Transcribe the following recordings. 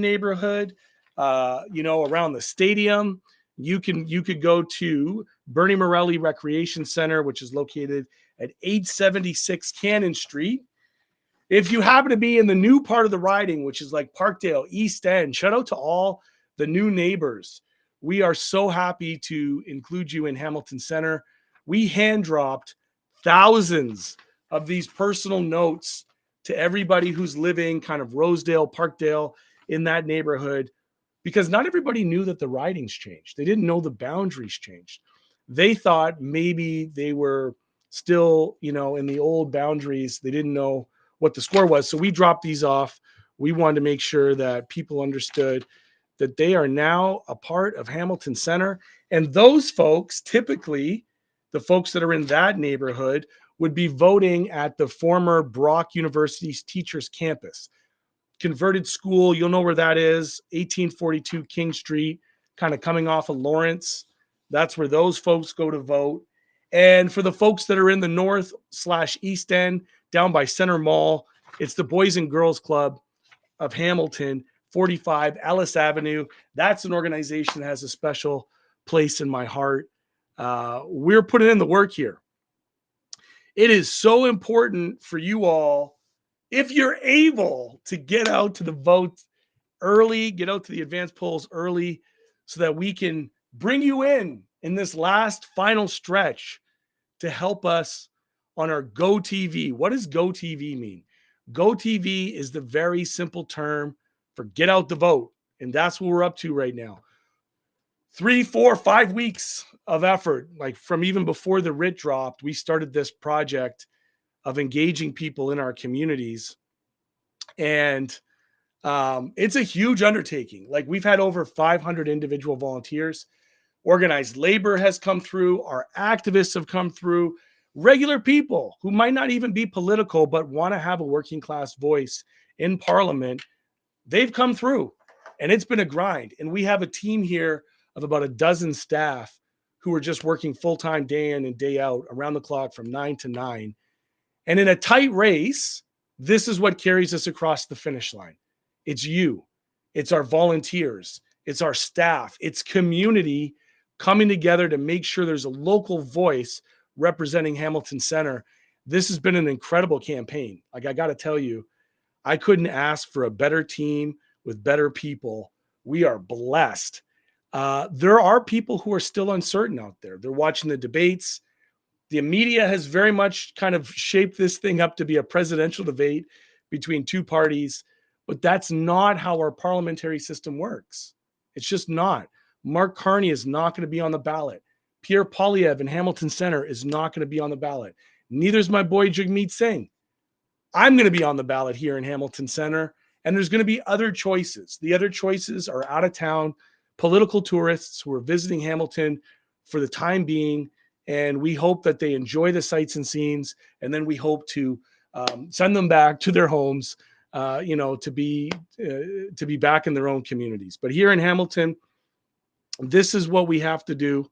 neighborhood, around the stadium, you could go to Bernie Morelli Recreation Center, which is located at 876 Cannon Street. If you happen to be in the new part of the riding, which is like Parkdale, East End, shout out to all the new neighbors. We are so happy to include you in Hamilton Center. We hand dropped thousands of these personal notes to everybody who's living kind of Rosedale, Parkdale, in that neighborhood, because not everybody knew that the ridings changed. They didn't know the boundaries changed. They thought maybe they were still, in the old boundaries. They didn't know what the score was. So we dropped these off. We wanted to make sure that people understood that they are now a part of Hamilton Center. And those folks, typically the folks that are in that neighborhood, would be voting at the former Brock University's Teachers Campus. Converted school, you'll know where that is, 1842 King Street, kind of coming off of Lawrence. That's where those folks go to vote. And for the folks that are in the north/east end, down by Center Mall, it's the Boys and Girls Club of Hamilton, 45 Ellis Avenue. That's an organization that has a special place in my heart. We're putting in the work here. It is so important for you all, if you're able to get out to the vote early, get out to the advanced polls early, so that we can bring you in this last final stretch to help us on our GOTV. What does GOTV mean? GOTV is the very simple term for get out the vote. And that's what we're up to right now. 3, 4, 5 weeks of effort, like from even before the writ dropped, we started this project of engaging people in our communities. And it's a huge undertaking. Like, we've had over 500 individual volunteers. Organized labor has come through. Our activists have come through. Regular people who might not even be political, but want to have a working class voice in Parliament, they've come through. And it's been a grind. And we have a team here of about a dozen staff who are just working full-time day in and day out around the clock from 9 to 9. And in a tight race, this is what carries us across the finish line. It's you. It's our volunteers. It's our staff. It's community coming together to make sure there's a local voice representing Hamilton Center. This has been an incredible campaign. Like, I got to tell you, I couldn't ask for a better team with better people. We are blessed. There are people who are still uncertain out there. They're watching the debates. The media has very much kind of shaped this thing up to be a presidential debate between two parties, but that's not how our parliamentary system works. It's just not. Mark Carney is not going to be on the ballot. Pierre Poilievre in Hamilton Center is not going to be on the ballot. Neither is my boy Jagmeet Singh. I'm going to be on the ballot here in Hamilton Center, and there's going to be other choices. The other choices are out of town political tourists who are visiting Hamilton for the time being, and we hope that they enjoy the sights and scenes, and then we hope to send them back to their homes, to be back in their own communities. But here in Hamilton, this is what we have to do.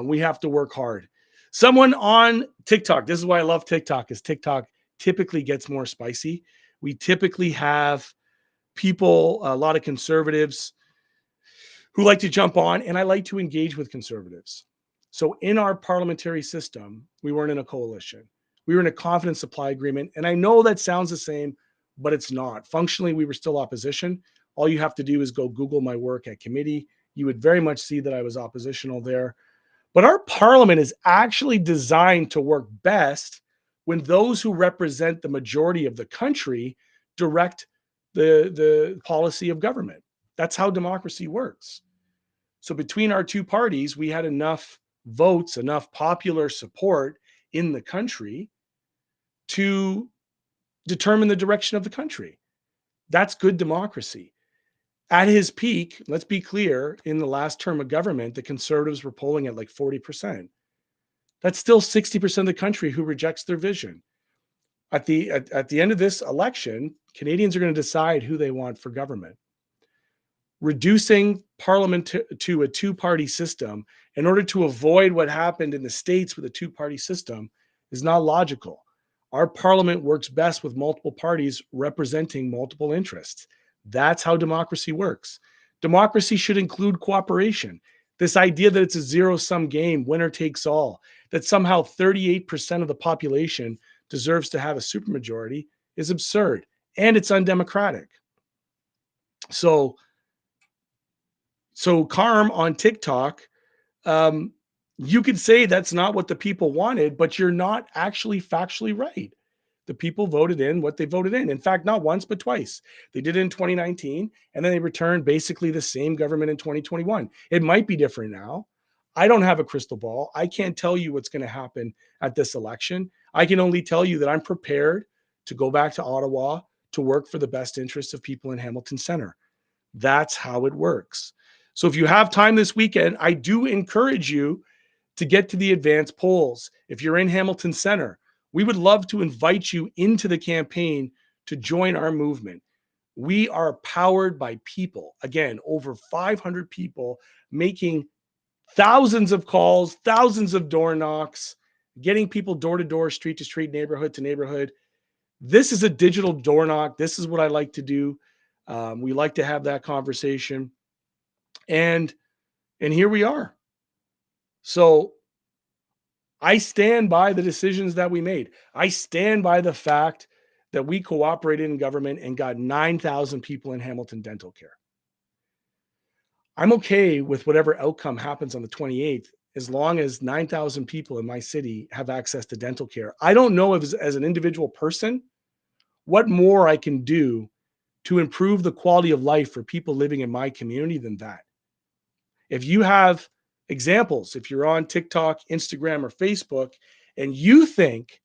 We have to work hard. Someone on TikTok, this is why I love TikTok, is TikTok typically gets more spicy. We typically have people, a lot of conservatives who like to jump on, and I like to engage with conservatives. So in our parliamentary system, we weren't in a coalition. We were in a confidence supply agreement. And I know that sounds the same, but it's not. Functionally, we were still opposition. All you have to do is go Google my work at committee. You would very much see that I was oppositional there. But our parliament is actually designed to work best when those who represent the majority of the country direct the policy of government. That's how democracy works. So between our two parties, we had enough votes, enough popular support in the country to determine the direction of the country. That's good democracy. At his peak, let's be clear, in the last term of government, the conservatives were polling at like 40%. That's still 60% of the country who rejects their vision. At the end of this election, Canadians are going to decide who they want for government. Reducing parliament to a two-party system in order to avoid what happened in the States with a two-party system is not logical. Our parliament works best with multiple parties representing multiple interests. That's how democracy works. Democracy should include cooperation. This idea that it's a zero-sum game, winner takes all, that somehow 38% of the population deserves to have a supermajority is absurd, and it's undemocratic. So Carm on TikTok, you could say that's not what the people wanted, but you're not actually factually right. The people voted in what they voted in. In fact, not once, but twice. They did it in 2019, and then they returned basically the same government in 2021. It might be different now. I don't have a crystal ball. I can't tell you what's going to happen at this election. I can only tell you that I'm prepared to go back to Ottawa to work for the best interests of people in Hamilton Center. That's how it works. So if you have time this weekend, I do encourage you to get to the advanced polls. If you're in Hamilton Center, we would love to invite you into the campaign to join our movement. We are powered by people. Again, over 500 people making thousands of calls, thousands of door knocks, getting people door to door, street to street, neighborhood to neighborhood. This is a digital door knock. This is what I like to do. We like to have that conversation. And here we are. So I stand by the decisions that we made. I stand by the fact that we cooperated in government and got 9,000 people in Hamilton dental care. I'm okay with whatever outcome happens on the 28th, as long as 9,000 people in my city have access to dental care. I don't know if, as an individual person, what more I can do to improve the quality of life for people living in my community than that. If you have examples, if you're on TikTok, Instagram, or Facebook, and you think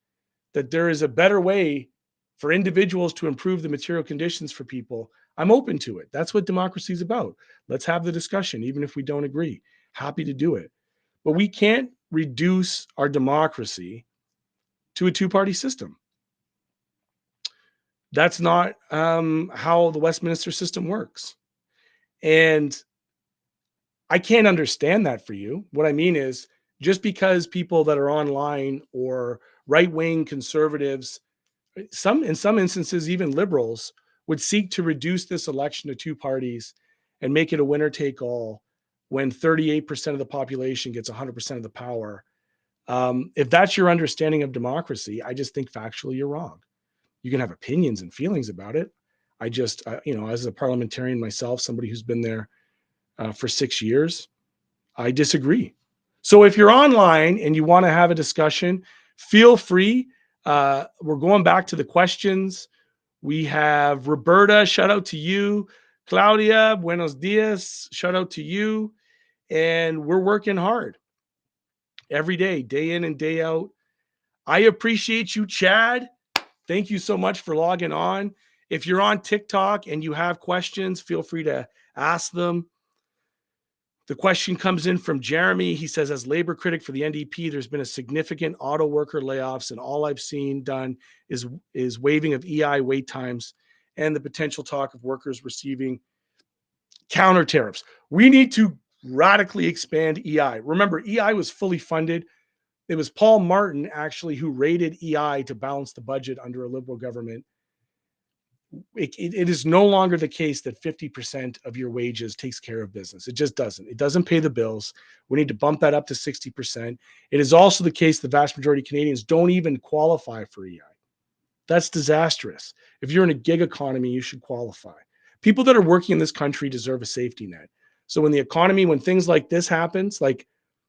that there is a better way for individuals to improve the material conditions for people, I'm open to it. That's what democracy is about. Let's have the discussion, even if we don't agree. Happy to do it. But we can't reduce our democracy to a two-party system. That's not how the Westminster system works. And I can't understand that for you. What I mean is, just because people that are online or right-wing conservatives, in some instances, even liberals, would seek to reduce this election to two parties and make it a winner take all when 38% of the population gets 100% of the power. If that's your understanding of democracy, I just think factually you're wrong. You can have opinions and feelings about it. I just, as a parliamentarian myself, somebody who's been there for 6 years, I disagree. So if you're online and you want to have a discussion, feel free. We're going back to the questions. We have Roberta, shout out to you. Claudia, buenos dias, shout out to you. And we're working hard every day, day in and day out. I appreciate you, Chad. Thank you so much for logging on. If you're on TikTok and you have questions, feel free to ask them. The question comes in from Jeremy. He says, as labor critic for the NDP, there's been a significant auto worker layoffs, and all I've seen done is waiving of EI wait times and the potential talk of workers receiving counter tariffs. We need to radically expand EI. Remember, EI was fully funded. It was Paul Martin, actually, who raided EI to balance the budget under a Liberal government. It is no longer the case that 50% of your wages takes care of business. It just doesn't. It doesn't pay the bills. We need to bump that up to 60%. It is also the case the vast majority of Canadians don't even qualify for EI. That's disastrous. If you're in a gig economy, you should qualify. People that are working in this country deserve a safety net. So when things like this happens, like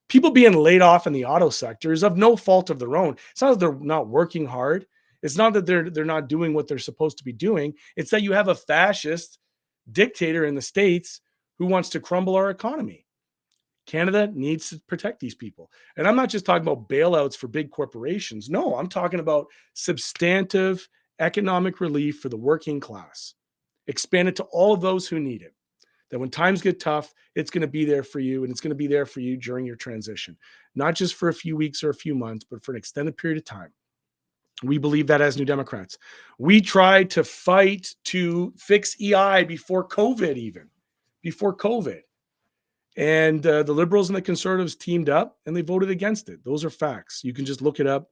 people being laid off in the auto sector, is of no fault of their own. It's not that they're not working hard. It's not that they're not doing what they're supposed to be doing. It's that you have a fascist dictator in the States who wants to crumble our economy. Canada needs to protect these people. And I'm not just talking about bailouts for big corporations. No, I'm talking about substantive economic relief for the working class. Expand it to all of those who need it. That when times get tough, it's going to be there for you, and it's going to be there for you during your transition. Not just for a few weeks or a few months, but for an extended period of time. We believe that as New Democrats. We tried to fight to fix EI before COVID even. Before COVID. And the Liberals and the Conservatives teamed up and they voted against it. Those are facts. You can just look it up.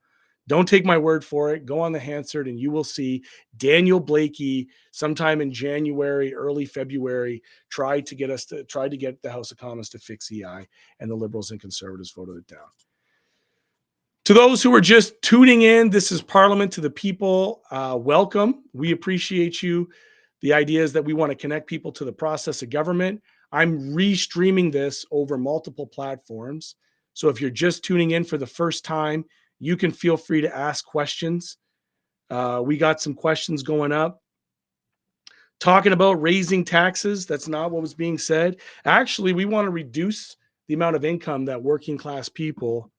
Don't take my word for it. Go on the Hansard and you will see Daniel Blakey sometime in January, early February, tried to get the House of Commons to fix EI, and the Liberals and Conservatives voted it down. To those who are just tuning in, this is Parliament to the People. Welcome. We appreciate you. The idea is that we want to connect people to the process of government. I'm restreaming this over multiple platforms. So if you're just tuning in for the first time, you can feel free to ask questions. We got some questions going up. Talking about raising taxes, that's not what was being said. Actually, we want to reduce the amount of income that working class people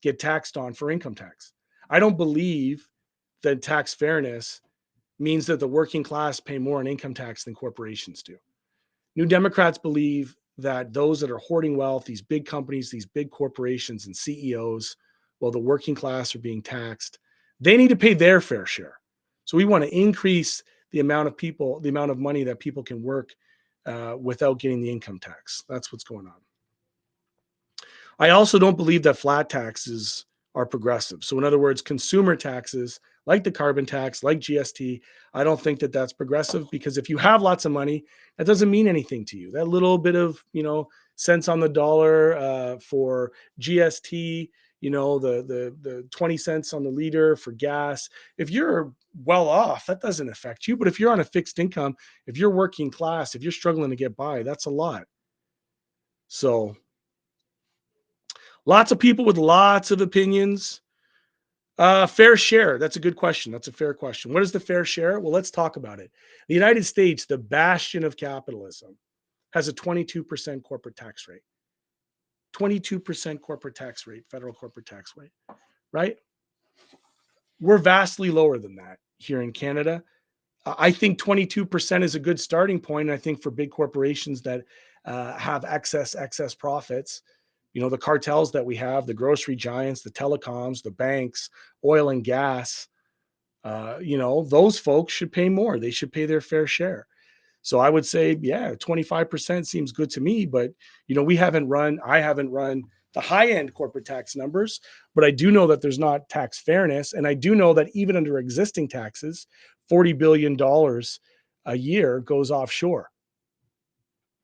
get taxed on for income tax. I don't believe that tax fairness means that the working class pay more in income tax than corporations do. New Democrats believe that those that are hoarding wealth, these big companies, these big corporations and CEOs, while the working class are being taxed, they need to pay their fair share. So we want to increase the amount of money that people can work without getting the income tax. That's what's going on. I also don't believe that flat taxes are progressive. So in other words, consumer taxes like the carbon tax, like GST, I don't think that that's progressive, because if you have lots of money, that doesn't mean anything to you. That little bit of, cents on the dollar for GST, the 20 cents on the liter for gas. If you're well off, that doesn't affect you. But if you're on a fixed income, if you're working class, if you're struggling to get by, that's a lot. So lots of people with lots of opinions. Fair share. That's a good question. That's a fair question. What is the fair share? Well, let's talk about it. The United States, the bastion of capitalism, has a 22% corporate tax rate. 22% corporate tax rate, federal corporate tax rate, right? We're vastly lower than that here in Canada. I think 22% is a good starting point. I think for big corporations that have excess profits, the cartels that we have, the grocery giants, the telecoms, the banks, oil and gas, those folks should pay more. They should pay their fair share. So I would say, yeah, 25% seems good to me. But, I haven't run the high end corporate tax numbers, but I do know that there's not tax fairness. And I do know that even under existing taxes, $40 billion a year goes offshore.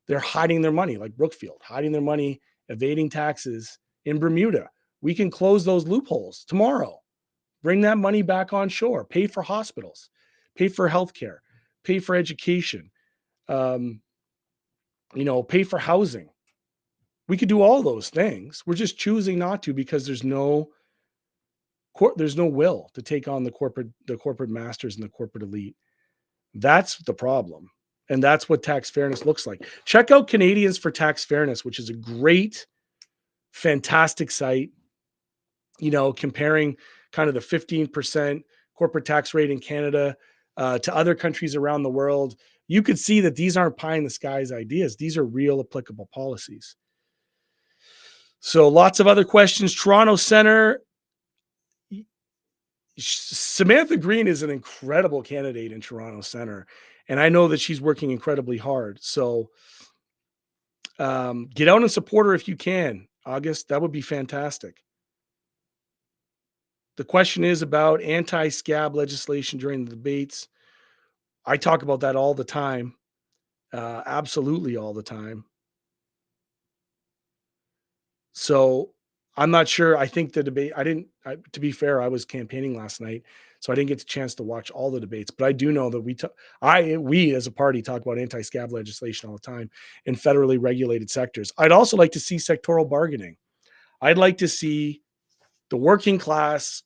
They're hiding their money, like Brookfield, hiding their money, evading taxes in Bermuda. We can close those loopholes tomorrow. Bring that money back on shore. Pay for hospitals, pay for healthcare, pay for education, pay for housing. We could do all those things. We're just choosing not to because there's no will to take on the corporate masters and the corporate elite. That's the problem. And that's what tax fairness looks like. Check out Canadians for Tax Fairness, which is a great, fantastic site, comparing kind of the 15% corporate tax rate in Canada to other countries around the world. You could see that these aren't pie in the skies ideas. These are real applicable policies. So lots of other questions. Toronto Centre. Samantha Green is an incredible candidate in Toronto Centre. And I know that she's working incredibly hard. So get out and support her if you can, August. That would be fantastic. The question is about anti-scab legislation during the debates. I talk about that all the time. Absolutely all the time. So I'm not sure. I think the debate, to be fair, I was campaigning last night, so I didn't get the chance to watch all the debates, but I do know that we as a party talk about anti-scab legislation all the time in federally regulated sectors. I'd also like to see sectoral bargaining. I'd like to see the working class,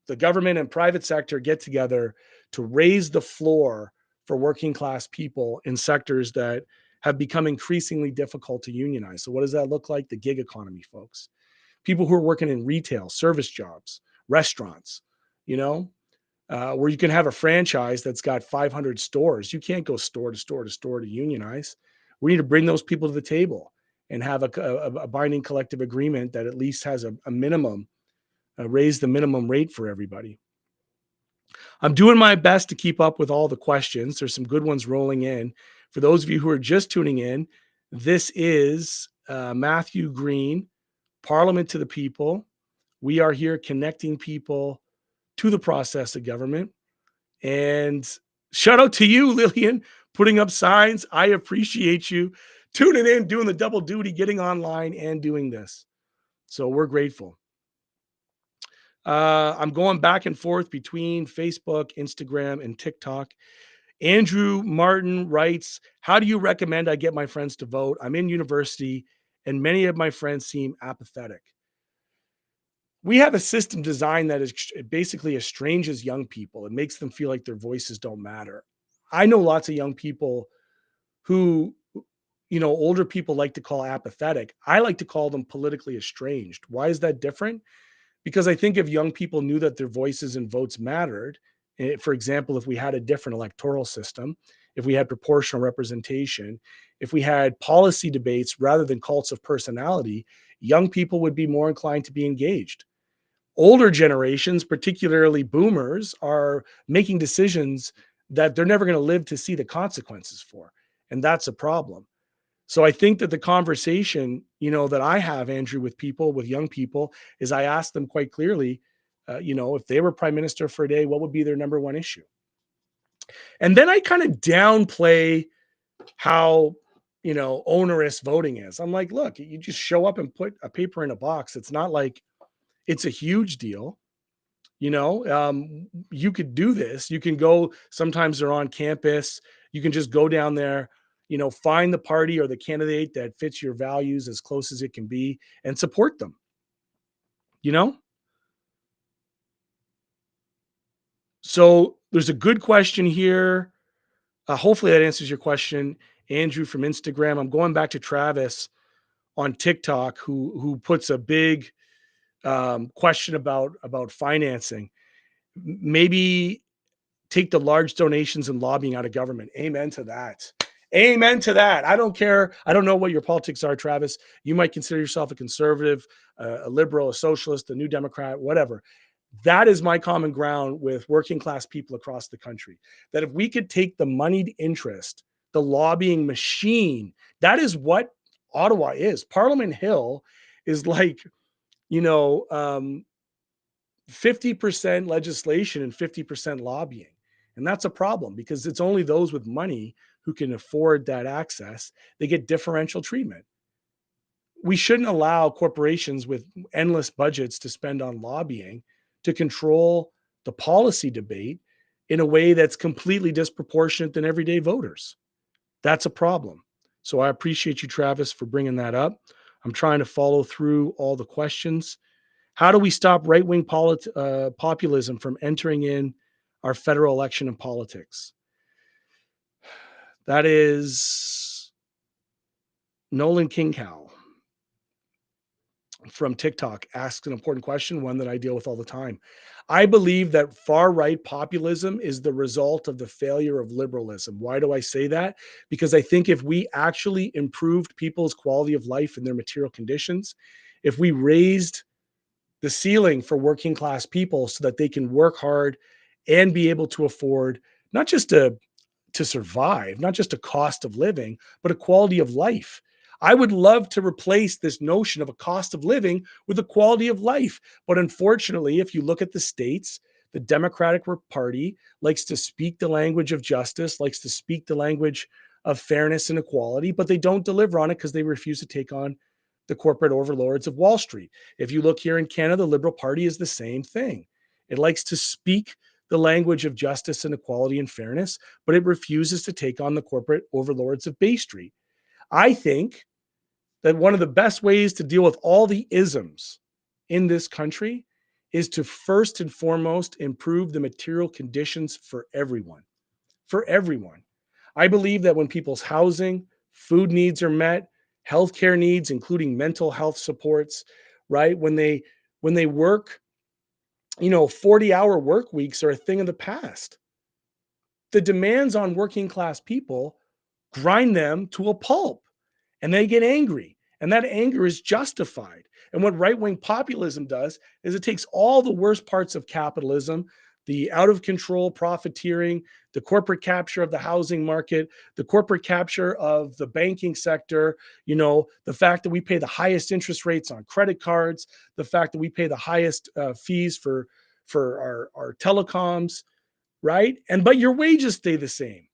the government and private sector get together to raise the floor for working class people in sectors that have become increasingly difficult to unionize. So what does that look like? The gig economy, folks. People who are working in retail, service jobs, restaurants, where you can have a franchise that's got 500 stores. You can't go store to store to store to unionize. We need to bring those people to the table and have a binding collective agreement that at least has a minimum, raise the minimum rate for everybody. I'm doing my best to keep up with all the questions. There's some good ones rolling in. For those of you who are just tuning in, this is Matthew Green, Parliament to the People. We are here connecting people to the process of government. And shout out to you, Lillian, putting up signs. I appreciate you tuning in, doing the double duty, getting online and doing this. So we're grateful. I'm going back and forth between Facebook, Instagram, and TikTok. Andrew Martin writes, how do you recommend I get my friends to vote? I'm in university and many of my friends seem apathetic. We have a system designed that is basically estranges young people. It makes them feel like their voices don't matter. I know lots of young people who, older people like to call apathetic. I like to call them politically estranged. Why is that different? Because I think if young people knew that their voices and votes mattered, for example, if we had a different electoral system, if we had proportional representation, if we had policy debates rather than cults of personality, young people would be more inclined to be engaged. Older generations, particularly boomers, are making decisions that they're never going to live to see the consequences for. And that's a problem. So I think that the conversation, that I have, Andrew, with people, with young people, is I ask them quite clearly, if they were prime minister for a day, what would be their number one issue? And then I kind of downplay how, onerous voting is. I'm like, look, you just show up and put a paper in a box. It's not like it's a huge deal. You could do this. You can go, sometimes they're on campus. You can just go down there, find the party or the candidate that fits your values as close as it can be and support them, you know? So there's a good question here. Hopefully that answers your question, Andrew from Instagram. I'm going back to Travis on TikTok, who puts a big question about financing. Maybe take the large donations and lobbying out of government. Amen to that. Amen to that. I don't care. I don't know what your politics are, Travis. You might consider yourself a conservative, a liberal, a socialist, a new Democrat, whatever. That is my common ground with working class people across the country. That if we could take the moneyed interest, the lobbying machine, that is what Ottawa is. Parliament Hill is like, you know, um, 50% legislation and 50% lobbying. And that's a problem because it's only those with money who can afford that access. They get differential treatment. We shouldn't allow corporations with endless budgets to spend on lobbying to control the policy debate in a way that's completely disproportionate than everyday voters. That's a problem. So I appreciate you, Travis, for bringing that up. I'm trying to follow through all the questions. How do we stop right-wing populism from entering in our federal election and politics? That is Nolan Kingcow from TikTok asks an important question, one that I deal with all the time. I believe that far-right populism is the result of the failure of liberalism. Why do I say that? Because I think if we actually improved people's quality of life and their material conditions, if we raised the ceiling for working class people so that they can work hard and be able to afford not just to survive, not just a cost of living, but a quality of life. I would love to replace this notion of a cost of living with a quality of life. But unfortunately, if you look at the states, the Democratic Party likes to speak the language of justice, likes to speak the language of fairness and equality, but they don't deliver on it because they refuse to take on the corporate overlords of Wall Street. If you look here in Canada, the Liberal Party is the same thing. It likes to speak the language of justice and equality and fairness, but it refuses to take on the corporate overlords of Bay Street. I think that one of the best ways to deal with all the isms in this country is to first and foremost improve the material conditions for everyone. For everyone. I believe that when people's housing, food needs are met, healthcare needs, including mental health supports, right? When they work, 40-hour work weeks are a thing of the past. The demands on working class people grind them to a pulp and they get angry. And that anger is justified. And what right wing populism does is it takes all the worst parts of capitalism, the out of control profiteering, the corporate capture of the housing market, the corporate capture of the banking sector, the fact that we pay the highest interest rates on credit cards, the fact that we pay the highest fees for for our telecoms, right? But your wages stay the same.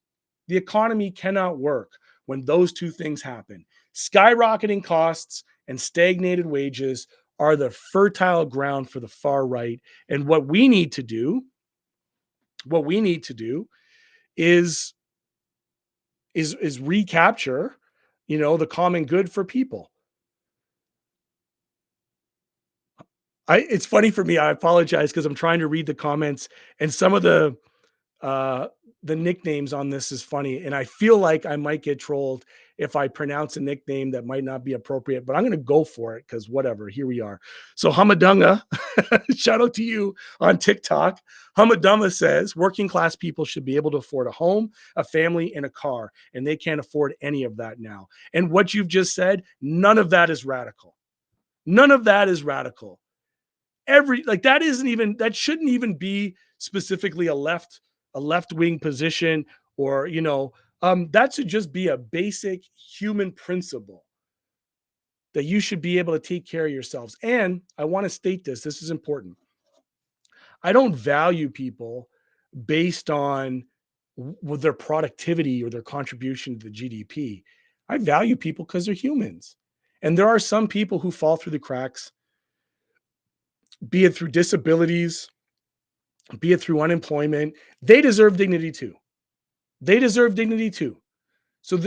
The economy cannot work when those two things happen. Skyrocketing costs and stagnated wages are the fertile ground for the far right. And what we need to do is recapture, the common good for people. It's funny for me. I apologize because I'm trying to read the comments, and some of uh the nicknames on this is funny, and I feel like I might get trolled if I pronounce a nickname that might not be appropriate, but I'm going to go for it because whatever, here we are. So Hamadunga, shout out to you on TikTok. Hamadunga says working class people should be able to afford a home, a family, and a car, and they can't afford any of that now. And what you've just said, none of that is radical. None of that is radical. That shouldn't even be specifically a left wing position, or that should just be a basic human principle that you should be able to take care of yourselves. And I want to state this is important. I don't value people based on their productivity or their contribution to the GDP. I value people because they're humans, and there are some people who fall through the cracks, be it through disabilities, be it through unemployment. They deserve dignity too. They deserve dignity too. So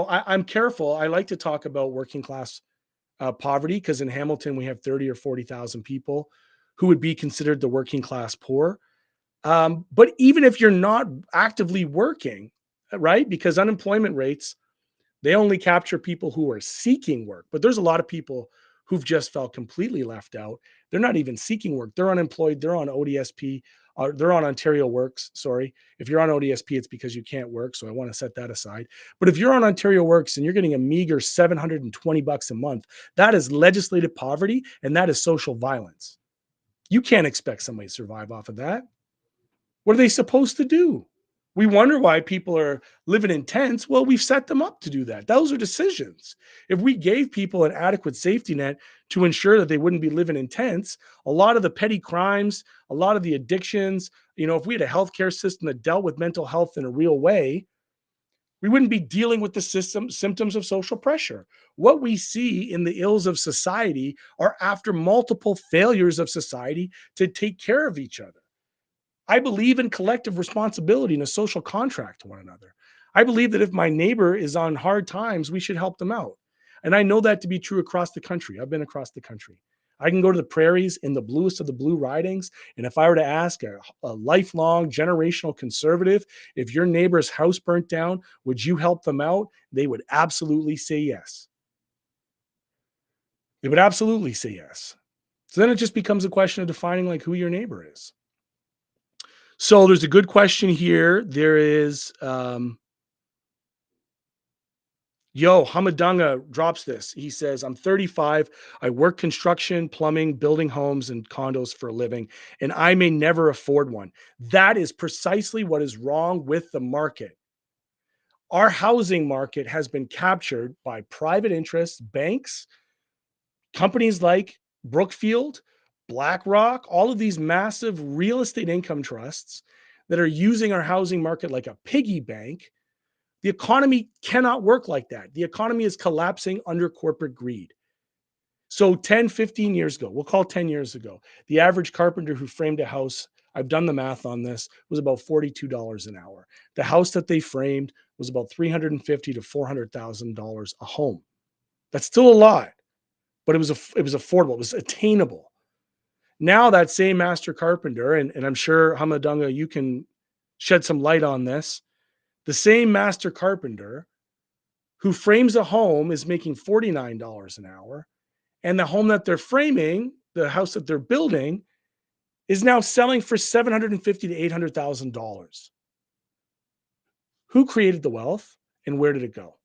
I'm careful. I like to talk about working class poverty because in Hamilton we have 30 or 40,000 people who would be considered the working class poor. But even if you're not actively working, right? Because unemployment rates, they only capture people who are seeking work. But there's a lot of people who've just felt completely left out. They're not even seeking work. They're unemployed. They're on ODSP. They're on Ontario Works. Sorry. If you're on ODSP, it's because you can't work. So I want to set that aside. But if you're on Ontario Works and you're getting a meager $720 a month, that is legislative poverty and that is social violence. You can't expect somebody to survive off of that. What are they supposed to do? We wonder why people are living in tents. Well, we've set them up to do that. Those are decisions. If we gave people an adequate safety net to ensure that they wouldn't be living in tents, a lot of the petty crimes, a lot of the addictions, if we had a healthcare system that dealt with mental health in a real way, we wouldn't be dealing with the symptoms of social pressure. What we see in the ills of society are after multiple failures of society to take care of each other. I believe in collective responsibility and a social contract to one another. I believe that if my neighbor is on hard times, we should help them out. And I know that to be true across the country. I've been across the country. I can go to the prairies in the bluest of the blue ridings. And if I were to ask a lifelong generational conservative, if your neighbor's house burnt down, would you help them out? They would absolutely say yes. They would absolutely say yes. So then it just becomes a question of defining like who your neighbor is. So there's a good question here. There is, Hamadunga drops this. He says, I'm 35. I work construction, plumbing, building homes and condos for a living, and I may never afford one. That is precisely what is wrong with the market. Our housing market has been captured by private interests, banks, companies like Brookfield, BlackRock, all of these massive real estate income trusts that are using our housing market like a piggy bank. The economy cannot work like that. The economy is collapsing under corporate greed. So 10, 15 years ago, we'll call 10 years ago, the average carpenter who framed a house, I've done the math on this, was about $42 an hour. The house that they framed was about $350,000 to $400,000 a home. That's still a lot, but it was affordable. It was attainable. Now that same master carpenter, and I'm sure Hamadunga, you can shed some light on this. The same master carpenter who frames a home is making $49 an hour. And the home that they're framing, the house that they're building, is now selling for $750,000 to $800,000. Who created the wealth and where did it go?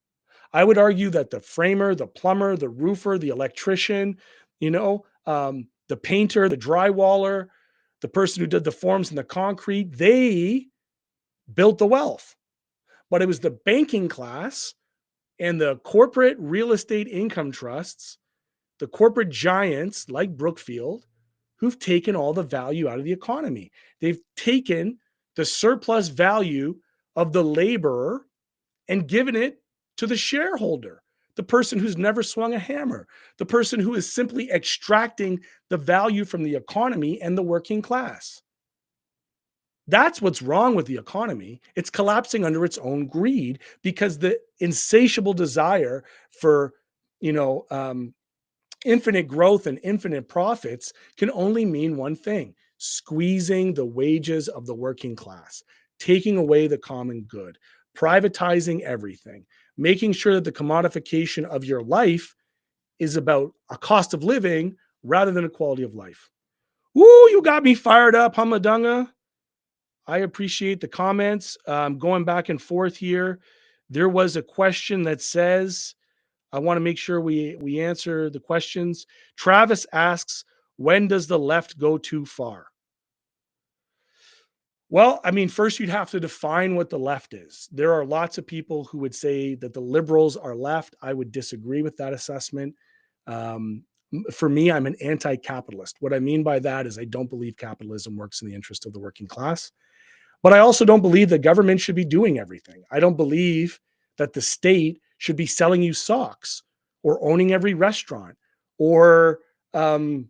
I would argue that the framer, the plumber, the roofer, the electrician, the painter, the drywaller, the person who did the forms and the concrete, they built the wealth. But it was the banking class and the corporate real estate income trusts, the corporate giants like Brookfield, who've taken all the value out of the economy. They've taken the surplus value of the laborer and given it to the shareholder, the person who's never swung a hammer, the person who is simply extracting the value from the economy and the working class. That's what's wrong with the economy. It's collapsing under its own greed because the insatiable desire for, you know, infinite growth and infinite profits can only mean one thing: squeezing the wages of the working class, taking away the common good, privatizing everything, making sure that the commodification of your life is about a cost of living rather than a quality of life. Woo, you got me fired up, Hamadunga. I appreciate the comments. Going back and forth here. There was a question that says, I want to make sure we answer the questions. Travis asks, when does the left go too far? Well, I mean, first you'd have to define what the left is. There are lots of people who would say that the liberals are left. I would disagree with that assessment. Um, for me, I'm an anti-capitalist. What I mean by that is I don't believe capitalism works in the interest of the working class. But I also don't believe that government should be doing everything. I don't believe that the state should be selling you socks or owning every restaurant or um,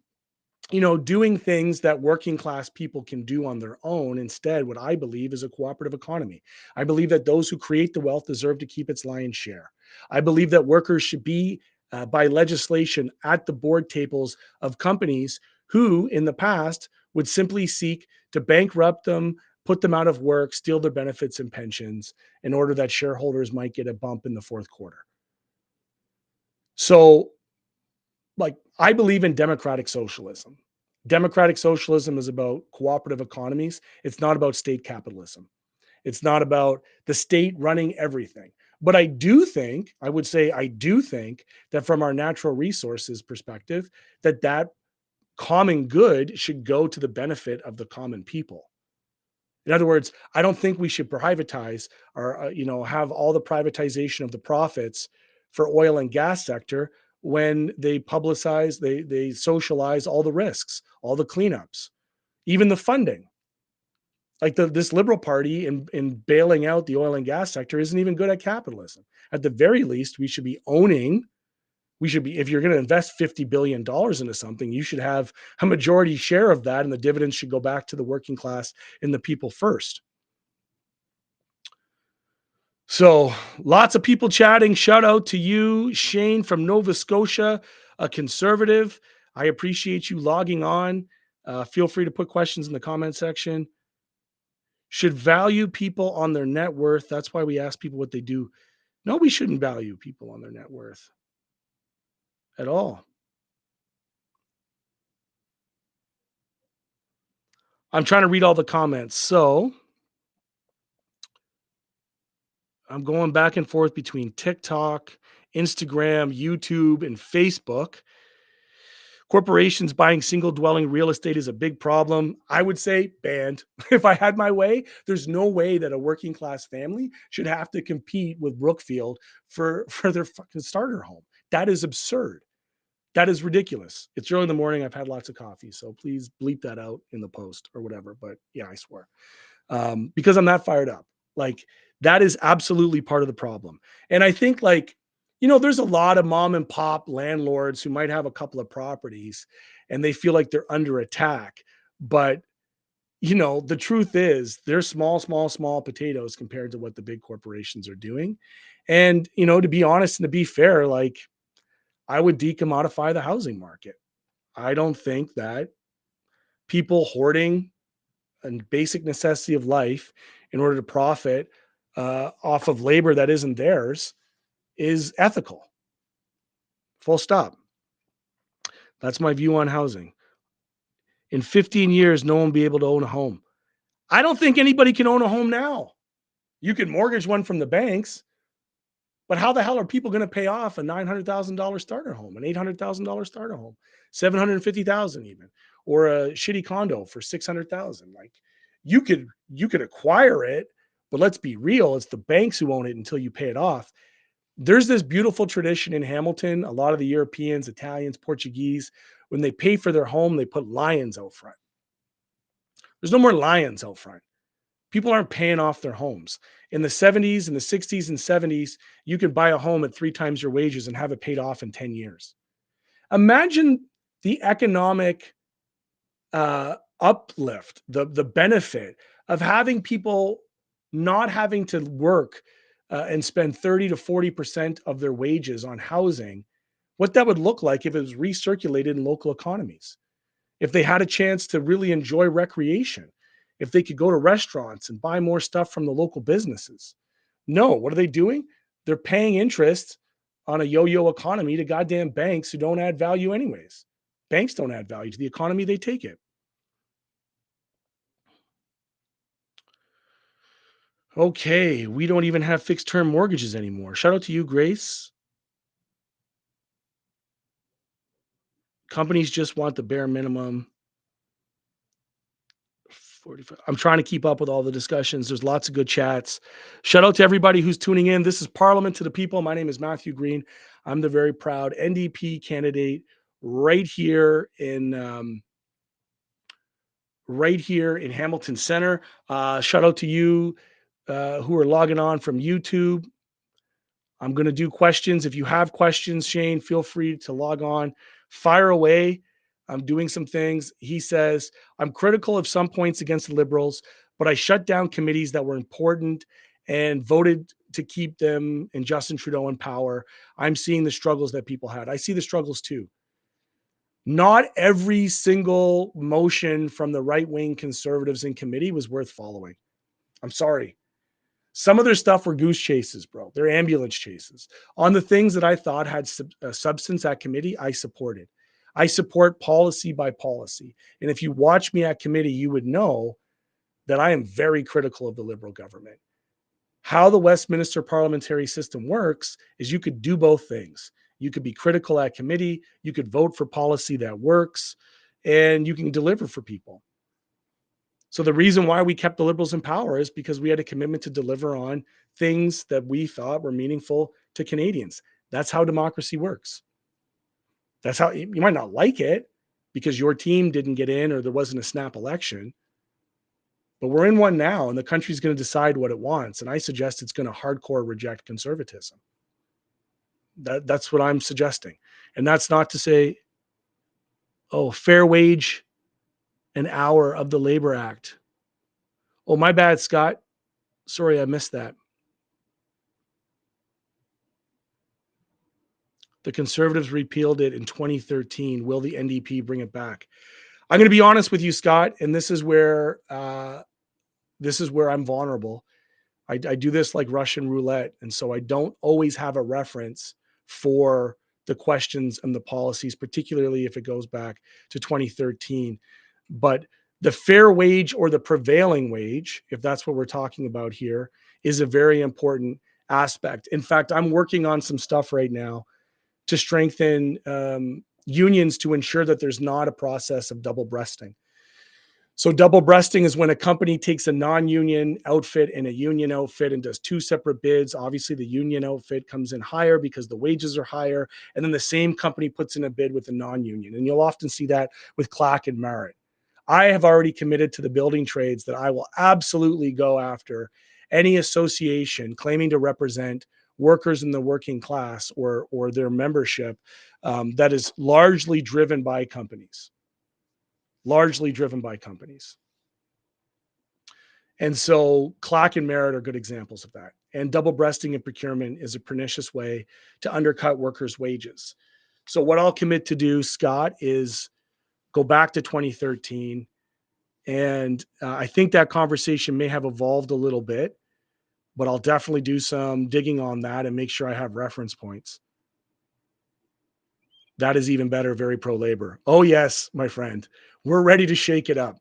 doing things that working class people can do on their own. Instead, what I believe is a cooperative economy. I believe that those who create the wealth deserve to keep its lion's share. I believe that workers should be, by legislation, at the board tables of companies who, in the past, would simply seek to bankrupt them, put them out of work, steal their benefits and pensions in order that shareholders might get a bump in the fourth quarter. So, like, I believe in democratic socialism. Democratic socialism is about cooperative economies. It's not about state capitalism. It's not about the state running everything. But I would say I do think that from our natural resources perspective, that common good should go to the benefit of the common people. In other words, I don't think we should privatize or have all the privatization of the profits for oil and gas sector when they publicize, they socialize all the risks, all the cleanups, even the funding. Like this liberal party in bailing out the oil and gas sector isn't even good at capitalism. At the very least, we should be, if you're going to invest $50 billion into something, you should have a majority share of that, and the dividends should go back to the working class and the people first. So lots of people chatting. Shout out to you, Shane from Nova Scotia, a conservative. I appreciate you logging on. Feel free to put questions in the comment section. Should value people on their net worth. That's why we ask people what they do. No, we shouldn't value people on their net worth at all. I'm trying to read all the comments. So I'm going back and forth between TikTok, Instagram, YouTube, and Facebook. Corporations buying single dwelling real estate is a big problem. I would say banned. If I had my way, there's no way that a working class family should have to compete with Brookfield for their fucking starter home. That is absurd. That is ridiculous. It's early in the morning. I've had lots of coffee, so please bleep that out in the post or whatever. But yeah, I swear. Because I'm that fired up. Like, that is absolutely part of the problem. And I think, like, there's a lot of mom and pop landlords who might have a couple of properties and they feel like they're under attack. But, the truth is they're small, small, small potatoes compared to what the big corporations are doing. And, to be honest and to be fair, like, I would decommodify the housing market. I don't think that people hoarding and basic necessity of life in order to profit off of labor that isn't theirs is ethical. Full stop. That's my view on housing. In 15 years, no one will be able to own a home. I don't think anybody can own a home now. You can mortgage one from the banks, but how the hell are people going to pay off a $900,000 starter home, an $800,000 starter home, 750,000 even, or a shitty condo for 600,000? Like, you could acquire it, but let's be real, it's the banks who own it until you pay it off. There's this beautiful tradition in Hamilton. A lot of the Europeans, Italians, Portuguese when they pay for their home, they put lions out front. There's no more lions out front. People aren't paying off their homes. In the 70s and the 60s and 70s, you could buy a home at 3 times your wages and have it paid off in 10 years. Imagine the economic uplift, the benefit of having people not having to work and spend 30 to 40% of their wages on housing, what that would look like if it was recirculated in local economies. If they had a chance to really enjoy recreation, if they could go to restaurants and buy more stuff from the local businesses. No, what are they doing? They're paying interest on a yo-yo economy to goddamn banks who don't add value anyways. Banks don't add value to the economy, they take it. Okay, we don't even have fixed term mortgages anymore. Shout out to you, Grace. Companies just want the bare minimum. 45. I'm trying to keep up with all the discussions. There's lots of good chats. Shout out to everybody who's tuning in. This is Parliament to the People. My name is Matthew Green. I'm the very proud NDP candidate right here in Hamilton Center. Shout out to you who are logging on from YouTube. I'm going to do questions. If you have questions, Shane, feel free to log on. Fire away. I'm doing some things. He says, I'm critical of some points against the Liberals, but I shut down committees that were important and voted to keep them and Justin Trudeau in power. I'm seeing the struggles that people had. I see the struggles too. Not every single motion from the right-wing conservatives in committee was worth following. I'm sorry. Some of their stuff were goose chases, bro. They're ambulance chases. On the things that I thought had substance at committee, I supported. I support policy by policy. And if you watch me at committee, you would know that I am very critical of the Liberal government. How the Westminster parliamentary system works is you could do both things. You could be critical at committee, you could vote for policy that works, and you can deliver for people. So the reason why we kept the Liberals in power is because we had a commitment to deliver on things that we thought were meaningful to Canadians. That's how democracy works. That's how you might not like it because your team didn't get in or there wasn't a snap election. But we're in one now and the country's going to decide what it wants. And I suggest it's going to hardcore reject conservatism. That's what I'm suggesting. And that's not to say, oh, fair wage an hour of the Labor Act. Oh, my bad, Scott. Sorry, I missed that. The Conservatives repealed it in 2013. Will the NDP bring it back? I'm going to be honest with you, Scott, and this is where I'm vulnerable. I do this like Russian roulette, and so I don't always have a reference for the questions and the policies, particularly if it goes back to 2013. But the fair wage or the prevailing wage, if that's what we're talking about here, is a very important aspect. In fact, I'm working on some stuff right now to strengthen unions to ensure that there's not a process of double breasting. So double breasting is when a company takes a non-union outfit and a union outfit and does two separate bids. Obviously, the union outfit comes in higher because the wages are higher, and then the same company puts in a bid with a non-union. And you'll often see that with Clack and Merritt. I have already committed to the building trades that I will absolutely go after any association claiming to represent workers in the working class or their membership that is largely driven by companies. And so Clack and Merritt are good examples of that. And double breasting in procurement is a pernicious way to undercut workers' wages. So what I'll commit to do, Scott, is go back to 2013. And I think that conversation may have evolved a little bit, but I'll definitely do some digging on that and make sure I have reference points. That is even better, very pro-labor. Oh, yes, my friend. We're ready to shake it up.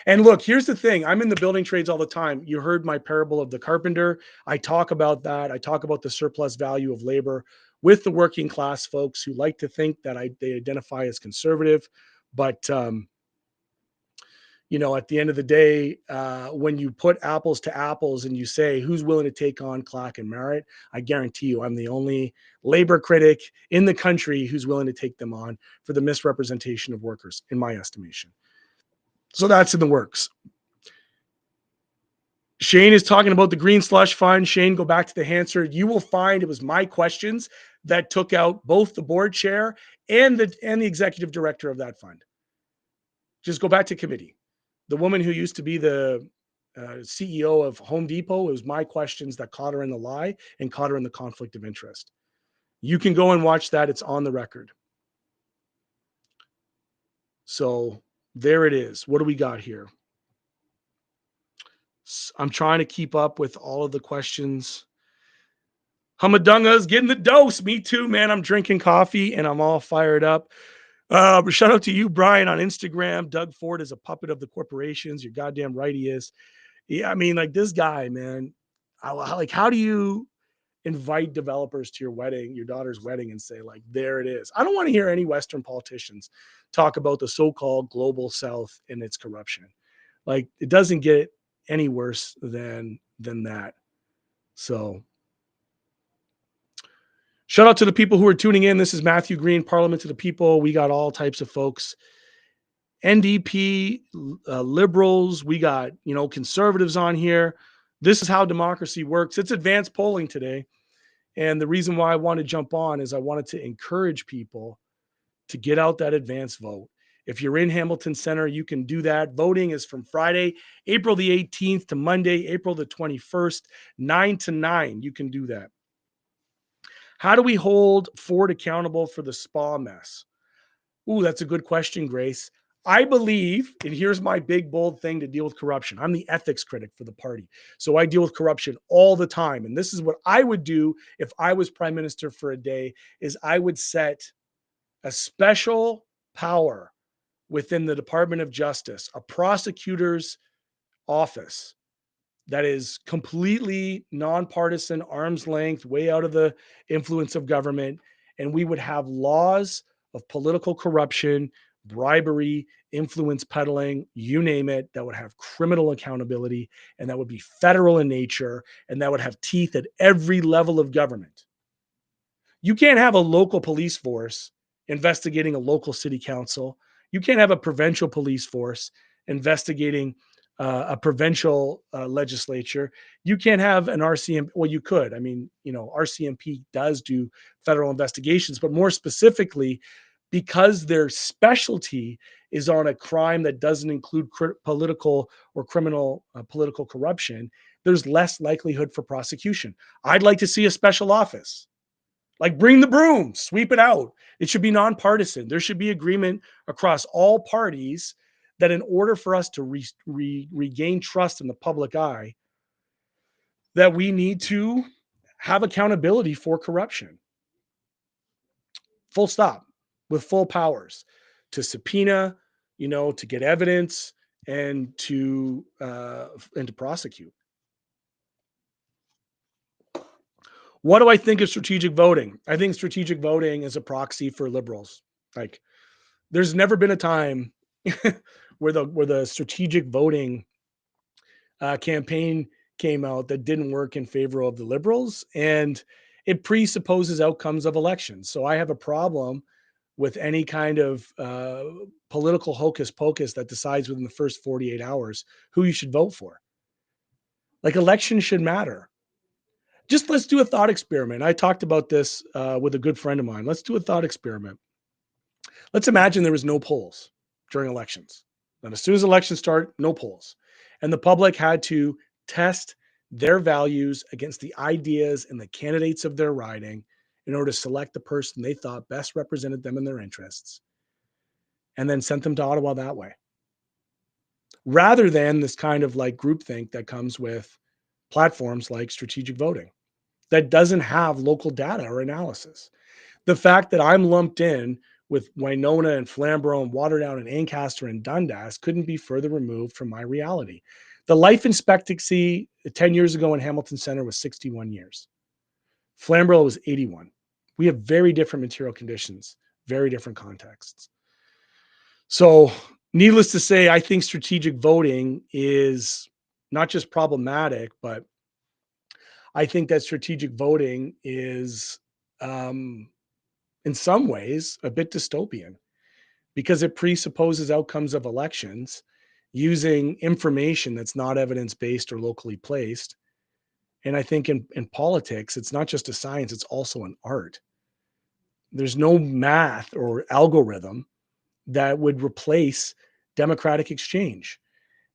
And look, here's the thing. I'm in the building trades all the time. You heard my parable of the carpenter. I talk about that. I talk about the surplus value of labor with the working class folks who like to think that they identify as conservative. But, at the end of the day, when you put apples to apples and you say who's willing to take on Clack and Merritt, I guarantee you I'm the only labor critic in the country who's willing to take them on for the misrepresentation of workers, in my estimation. So that's in the works. Shane is talking about the green slush fund. Shane, go back to the answer. You will find it was my questions that took out both the board chair and the executive director of that fund. Just go back to committee. The woman who used to be the CEO of Home Depot, it was my questions that caught her in the lie and caught her in the conflict of interest. You can go and watch that. It's on the record. So there it is. What do we got here? I'm trying to keep up with all of the questions. Hamadunga's getting the dose. Me too, man. I'm drinking coffee and I'm all fired up. Shout out to you, Brian, on Instagram. Doug Ford is a puppet of the corporations. You're goddamn right he is. Yeah, I mean, like this guy, man. How do you invite developers to your wedding, your daughter's wedding, and say, like, there it is? I don't want to hear any Western politicians talk about the so-called global South and its corruption. Like, it doesn't get any worse than that. So shout out to the people who are tuning in. This is Matthew Green, Parliament to the People. We got all types of folks. NDP, liberals, we got, conservatives on here. This is how democracy works. It's advanced polling today. And the reason why I want to jump on is I wanted to encourage people to get out that advance vote. If you're in Hamilton Center, you can do that. Voting is from Friday, April the 18th to Monday, April the 21st, 9 to 9. You can do that. How do we hold Ford accountable for the spa mess? Ooh, that's a good question, Grace. I believe, and here's my big, bold thing to deal with corruption. I'm the ethics critic for the party. So I deal with corruption all the time. And this is what I would do if I was prime minister for a day, is I would set a special power within the Department of Justice, a prosecutor's office that is completely nonpartisan, arm's length, way out of the influence of government. And we would have laws of political corruption, bribery, influence peddling, you name it, that would have criminal accountability, and that would be federal in nature, and that would have teeth at every level of government. You can't have a local police force investigating a local city council. You can't have a provincial police force investigating a provincial legislature. You can't have an RCMP. Well, you could. I mean, RCMP does do federal investigations, but more specifically, because their specialty is on a crime that doesn't include political or criminal political corruption, there's less likelihood for prosecution. I'd like to see a special office. Like, bring the broom, sweep it out. It should be nonpartisan. There should be agreement across all parties that in order for us to regain trust in the public eye, that we need to have accountability for corruption. Full stop, with full powers to subpoena, to get evidence and to prosecute. What do I think of strategic voting? I think strategic voting is a proxy for liberals. Like, there's never been a time where the strategic voting campaign came out that didn't work in favor of the liberals, and it presupposes outcomes of elections. So I have a problem with any kind of political hocus pocus that decides within the first 48 hours who you should vote for. Like, elections should matter. Just let's do a thought experiment. I talked about this with a good friend of mine. Let's do a thought experiment. Let's imagine there was no polls during elections. And as soon as elections start, no polls. And the public had to test their values against the ideas and the candidates of their riding in order to select the person they thought best represented them and their interests, and then sent them to Ottawa that way. Rather than this kind of like groupthink that comes with platforms like strategic voting that doesn't have local data or analysis. The fact that I'm lumped in with Winona and Flamborough and Waterdown and Ancaster and Dundas couldn't be further removed from my reality. The life expectancy 10 years ago in Hamilton Center was 61 years. Flamborough was 81. We have very different material conditions, very different contexts. So Needless to say, I think strategic voting is not just problematic, but I think that strategic voting is, um, in some ways, a bit dystopian because it presupposes outcomes of elections using information that's not evidence based or locally placed. And I think in politics, it's not just a science, it's also an art. There's no math or algorithm that would replace democratic exchange.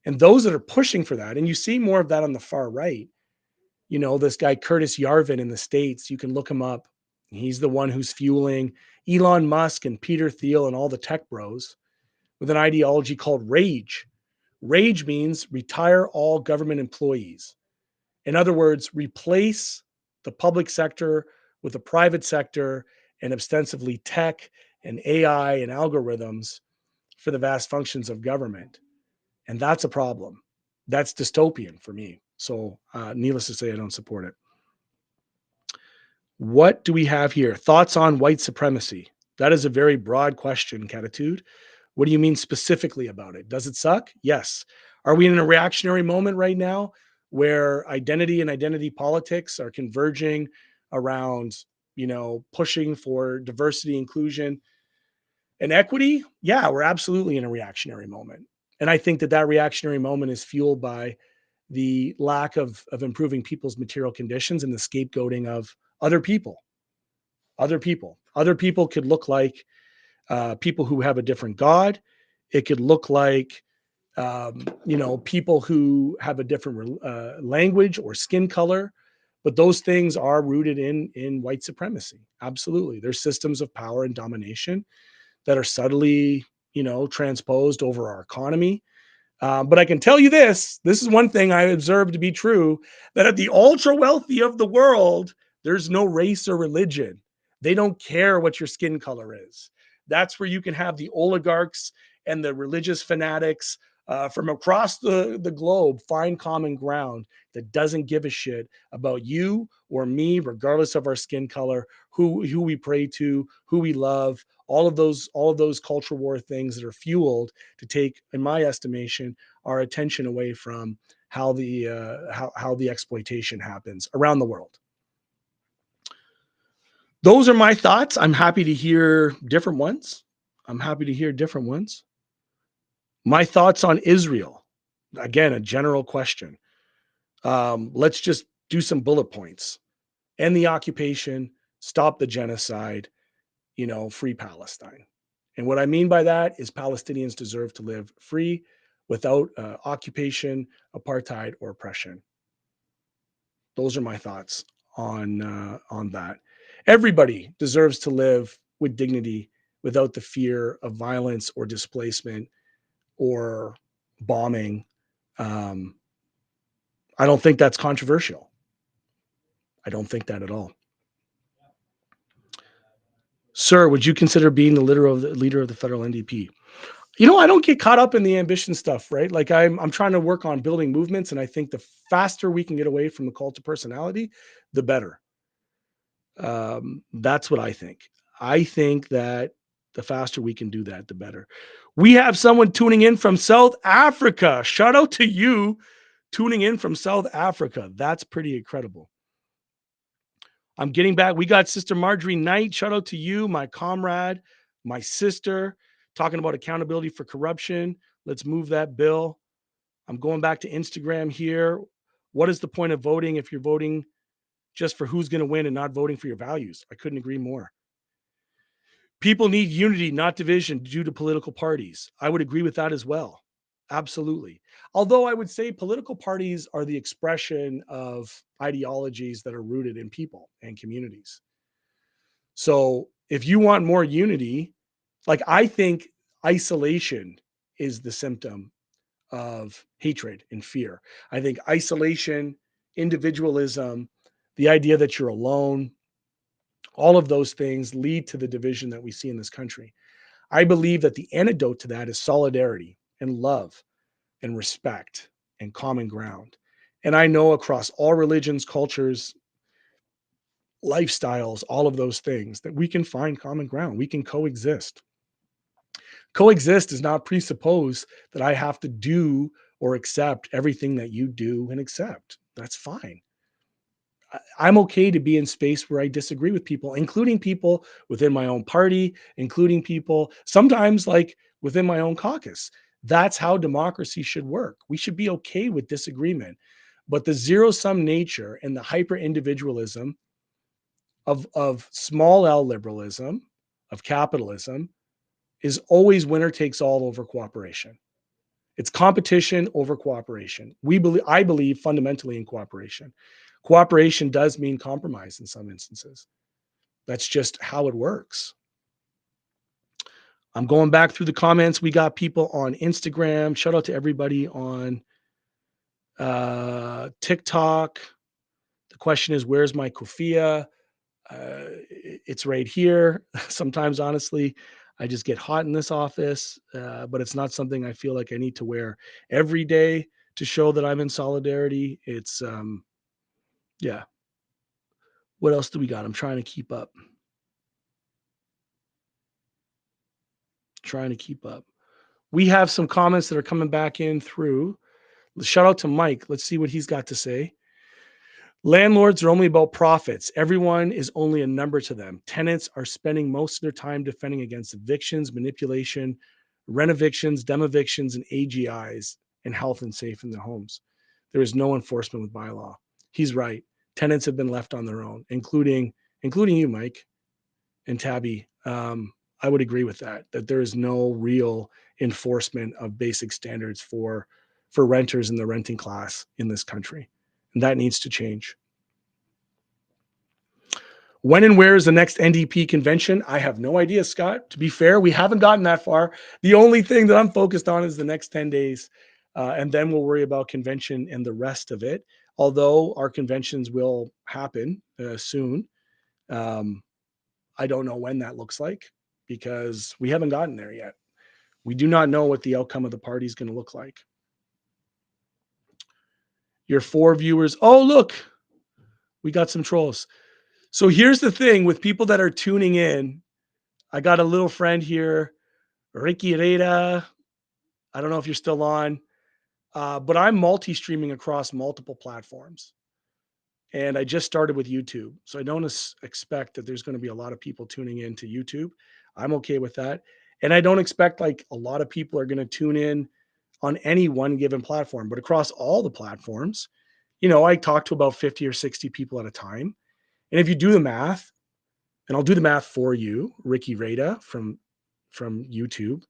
And those that are pushing for that, and you see more of that on the far right, this guy Curtis Yarvin in the States, you can look him up. He's the one who's fueling Elon Musk and Peter Thiel and all the tech bros with an ideology called rage. Rage means retire all government employees. In other words, replace the public sector with the private sector and ostensibly tech and AI and algorithms for the vast functions of government. And that's a problem. That's dystopian for me. So, needless to say, I don't support it. What do we have here? Thoughts on white supremacy? That is a very broad question, Catitude. What do you mean specifically about it? Does it suck? Yes. Are we in a reactionary moment right now where identity and identity politics are converging around, pushing for diversity, inclusion, and equity? Yeah, we're absolutely in a reactionary moment. And I think that reactionary moment is fueled by the lack of improving people's material conditions and the scapegoating of other people. Other people could look like people who have a different God. It could look like people who have a different language or skin color, but those things are rooted in white supremacy. Absolutely, there's systems of power and domination that are subtly, transposed over our economy. But I can tell you this is one thing I observed to be true, that at the ultra wealthy of the world, there's no race or religion. They don't care what your skin color is. That's where you can have the oligarchs and the religious fanatics from across the globe find common ground that doesn't give a shit about you or me, regardless of our skin color, who we pray to, who we love, all of those culture war things that are fueled to take, in my estimation, our attention away from how the exploitation happens around the world. Those are my thoughts. I'm happy to hear different ones. My thoughts on Israel. Again, a general question. Let's just do some bullet points. End the occupation, stop the genocide, free Palestine. And what I mean by that is Palestinians deserve to live free without occupation, apartheid, or oppression. Those are my thoughts on that. Everybody deserves to live with dignity without the fear of violence or displacement or bombing. Um, I don't think that's controversial. I don't think that at all. Sir, would you consider being the leader of the federal NDP? I don't get caught up in the ambition stuff, right? Like I'm trying to work on building movements, and I think the faster we can get away from the cult of personality, the better. That's what I think. I think that the faster we can do that, the better. We have someone tuning in from South Africa. Shout out to you tuning in from South Africa. That's pretty incredible. I'm getting back. We got Sister Marjorie Knight. Shout out to you, my comrade, my sister, talking about accountability for corruption. Let's move that bill. I'm going back to Instagram here. What is the point of voting if you're voting just for who's going to win and not voting for your values? I couldn't agree more. People need unity, not division, due to political parties. I would agree with that as well. Absolutely. Although I would say political parties are the expression of ideologies that are rooted in people and communities. So if you want more unity, like I think isolation is the symptom of hatred and fear. I think isolation, individualism, the idea that you're alone, all of those things lead to the division that we see in this country. I believe that the antidote to that is solidarity and love and respect and common ground. And I know across all religions, cultures, lifestyles, all of those things that we can find common ground. We can coexist. Coexist does not presuppose that I have to do or accept everything that you do and accept. That's fine. I'm okay to be in space where I disagree with people, including people within my own party, including people sometimes like within my own caucus. That's how democracy should work. We should be okay with disagreement. But the zero sum nature and the hyper individualism of small L liberalism, of capitalism, is always winner takes all over cooperation. It's competition over cooperation. I believe fundamentally in cooperation. Cooperation does mean compromise in some instances. That's just how it works. I'm going back through the comments. We got people on Instagram. Shout out to everybody on TikTok. The question is, where's my kufia? It's right here. Sometimes, honestly, I just get hot in this office, but it's not something I feel like I need to wear every day to show that I'm in solidarity. It's, yeah. What else do we got? I'm trying to keep up. Trying to keep up. We have some comments that are coming back in through. Shout out to Mike. Let's see what he's got to say. Landlords are only about profits. Everyone is only a number to them. Tenants are spending most of their time defending against evictions, manipulation, rent evictions, dem evictions, and AGIs, and health and safe in their homes. There is no enforcement with bylaw. He's right. Tenants have been left on their own, including you, Mike and Tabby. I would agree with that. That there is no real enforcement of basic standards for renters in the renting class in this country, and that needs to change. When and where is the next NDP convention? I have no idea, Scott. To be fair, we haven't gotten that far. The only thing that I'm focused on is the next 10 days. And then we'll worry about convention and the rest of it. Although our conventions will happen soon. I don't know when that looks like because we haven't gotten there yet. We do not know what the outcome of the party is going to look like. Your 4 viewers. Oh, look, we got some trolls. So here's the thing with people that are tuning in. I got a little friend here, Ricky Reda. I don't know if you're still on, but I'm multi-streaming across multiple platforms. And I just started with YouTube. So I don't expect that there's going to be a lot of people tuning in to YouTube. I'm okay with that. And I don't expect like a lot of people are going to tune in on any one given platform, but across all the platforms, I talk to about 50 or 60 people at a time. And if you do the math, and I'll do the math for you, Ricky Reda from YouTube.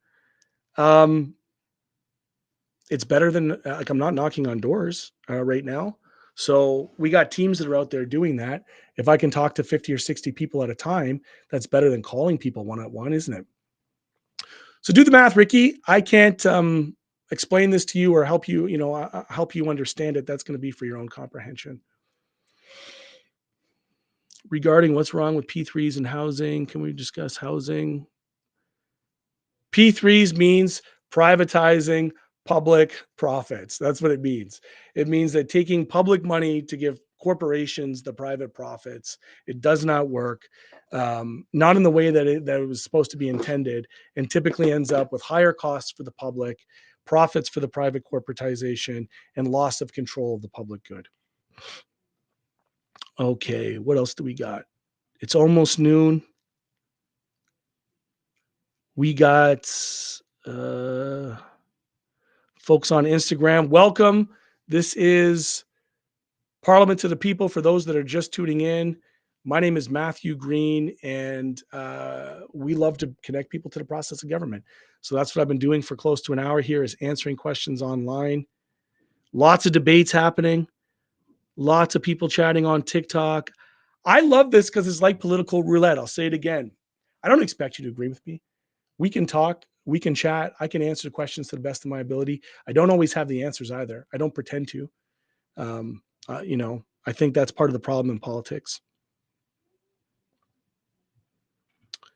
It's better than like I'm not knocking on doors right now. So we got teams that are out there doing that. If I can talk to 50 or 60 people at a time, that's better than calling people one-on-one, isn't it? So do the math, Ricky. I can't explain this to you or help you, help you understand it. That's going to be for your own comprehension. Regarding what's wrong with P3s and housing, can we discuss housing? P3s means privatizing public profits. That's what it means. It means that taking public money to give corporations the private profits. It does not work, not in the way that it was supposed to be intended, and typically ends up with higher costs for the public, profits for the private corporatization, and loss of control of the public good. Okay, what else do we got? It's almost noon. We got folks on Instagram. Welcome. This is Parliament to the People for those that are just tuning in. My name is Matthew Green, and we love to connect people to the process of government. So that's what I've been doing for close to an hour here, is answering questions online. Lots of debates happening. Lots of people chatting on TikTok. I love this because it's like political roulette. I'll say it again. I don't expect you to agree with me. We can talk, we can chat, I can answer questions to the best of my ability. I don't always have the answers either. I don't pretend to. I think that's part of the problem in politics.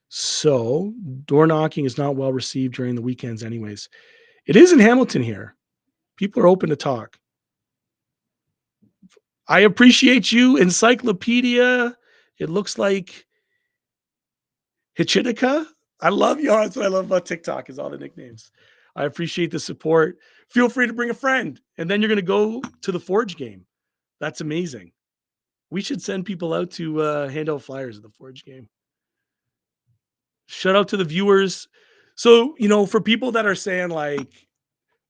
So door knocking is not well received during the weekends anyways. It is in Hamilton here. People are open to talk. I appreciate you, Encyclopedia. It looks like Hichitika. I love you. That's what I love about TikTok is all the nicknames. I appreciate the support. Feel free to bring a friend, and then you're going to go to the Forge game. That's amazing. We should send people out to hand out flyers at the Forge game. Shout out to the viewers. So, for people that are saying like,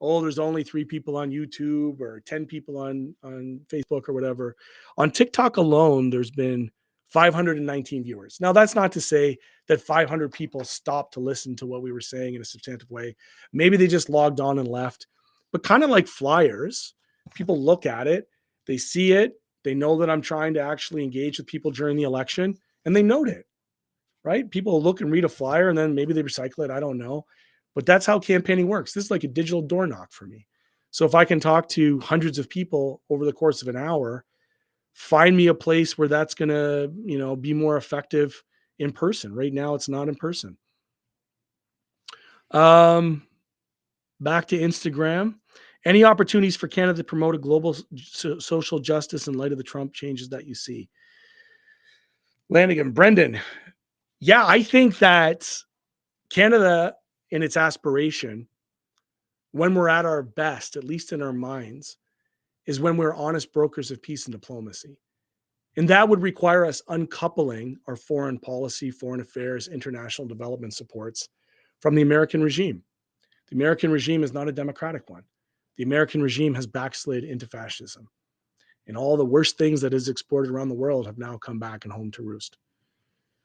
oh, there's only 3 people on YouTube or 10 people on Facebook or whatever. On TikTok alone, there's been 519 viewers. Now, that's not to say that 500 people stopped to listen to what we were saying in a substantive way. Maybe they just logged on and left. But kind of like flyers, people look at it, they see it, they know that I'm trying to actually engage with people during the election, and they note it, right? People look and read a flyer and then maybe they recycle it. I don't know. But that's how campaigning works. This is like a digital door knock for me. So if I can talk to hundreds of people over the course of an hour, find me a place where that's going to, be more effective in person. Right now it's not in person. Back to Instagram. Any opportunities for Canada to promote a global social justice in light of the Trump changes that you see? Lanigan, Brendan. Yeah, I think that Canada, in its aspiration, when we're at our best, at least in our minds, is when we're honest brokers of peace and diplomacy. And that would require us uncoupling our foreign policy, foreign affairs, international development supports from the American regime. The American regime is not a democratic one. The American regime has backslid into fascism. And all the worst things that is exported around the world have now come back and home to roost.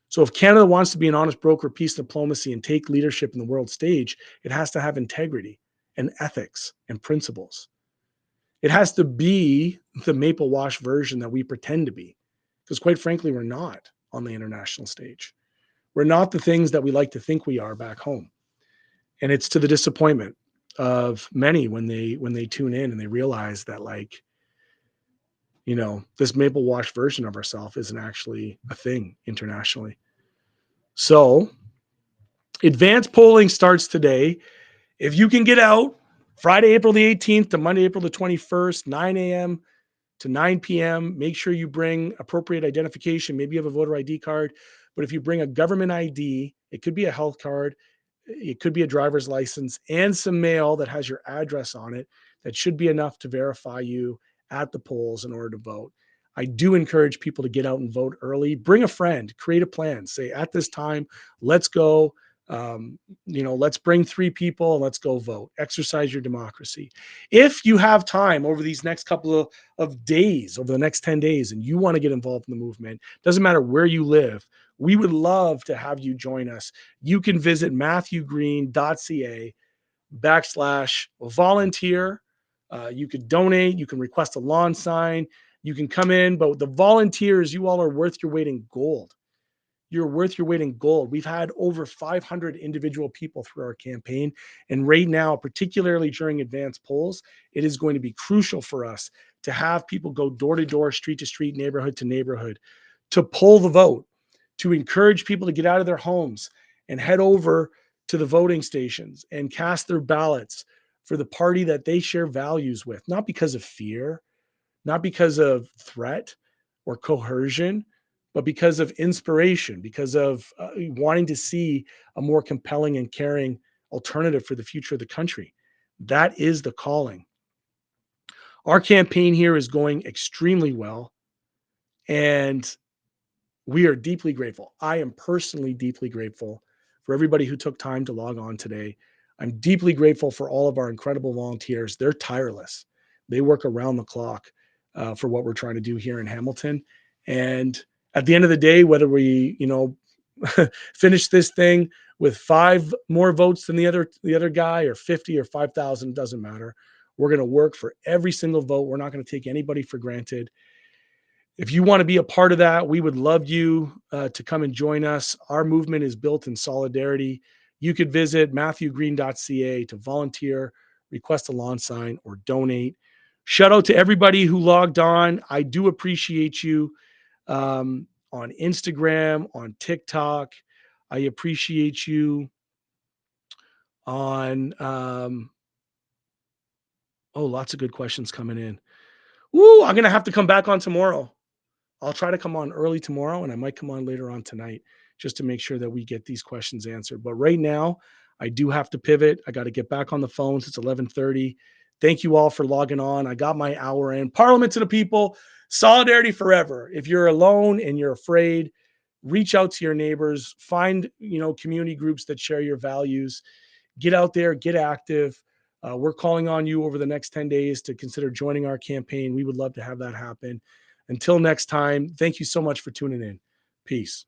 So if Canada wants to be an honest broker of peace diplomacy and take leadership in the world stage, it has to have integrity and ethics and principles. It has to be the Maple Wash version that we pretend to be. Because quite frankly, we're not on the international stage. We're not the things that we like to think we are back home. And it's to the disappointment of many when they tune in and they realize that this Maple Wash version of ourselves isn't actually a thing internationally. So advanced polling starts today. If you can get out Friday, April the 18th to Monday, April the 21st, 9 a.m. to 9 p.m., make sure you bring appropriate identification. Maybe you have a voter ID card, but if you bring a government ID, it could be a health card, it could be a driver's license, and some mail that has your address on it, that should be enough to verify you at the polls in order to vote. I do encourage people to get out and vote early. Bring a friend, create a plan. Say at this time, let's go. Let's bring 3 people and let's go vote. Exercise your democracy. If you have time over these next couple of days, over the next 10 days, and you want to get involved in the movement, doesn't matter where you live, we would love to have you join us. You can visit matthewgreen.ca/volunteer. You could donate, you can request a lawn sign, you can come in, but the volunteers, you all are worth your weight in gold. You're worth your weight in gold. We've had over 500 individual people through our campaign. And right now, particularly during advanced polls, it is going to be crucial for us to have people go door to door, street to street, neighborhood to neighborhood, to poll the vote, to encourage people to get out of their homes and head over to the voting stations and cast their ballots for the party that they share values with, not because of fear, not because of threat or coercion, but because of inspiration, because of wanting to see a more compelling and caring alternative for the future of the country. That is the calling. Our campaign here is going extremely well, and we are deeply grateful. I am personally deeply grateful for everybody who took time to log on today. I'm deeply grateful for all of our incredible volunteers. They're tireless. They work around the clock for what we're trying to do here in Hamilton. And at the end of the day, whether we, finish this thing with 5 more votes than the other guy, or 50 or 5,000, doesn't matter. We're going to work for every single vote. We're not going to take anybody for granted. If you want to be a part of that, we would love you to come and join us. Our movement is built in solidarity. You could visit matthewgreen.ca to volunteer, request a lawn sign, or donate. Shout out to everybody who logged on. I do appreciate you on Instagram, on TikTok. I appreciate you on, lots of good questions coming in. Woo, I'm going to have to come back on tomorrow. I'll try to come on early tomorrow, and I might come on later on tonight. just to make sure that we get these questions answered. But right now, I do have to pivot. I got to get back on the phones. It's 11:30. Thank you all for logging on. I got my hour in. Parliament to the people. Solidarity forever. If you're alone and you're afraid, reach out to your neighbors. Find, community groups that share your values. Get out there, get active. We're calling on you over the next 10 days to consider joining our campaign. We would love to have that happen. Until next time, thank you so much for tuning in. Peace.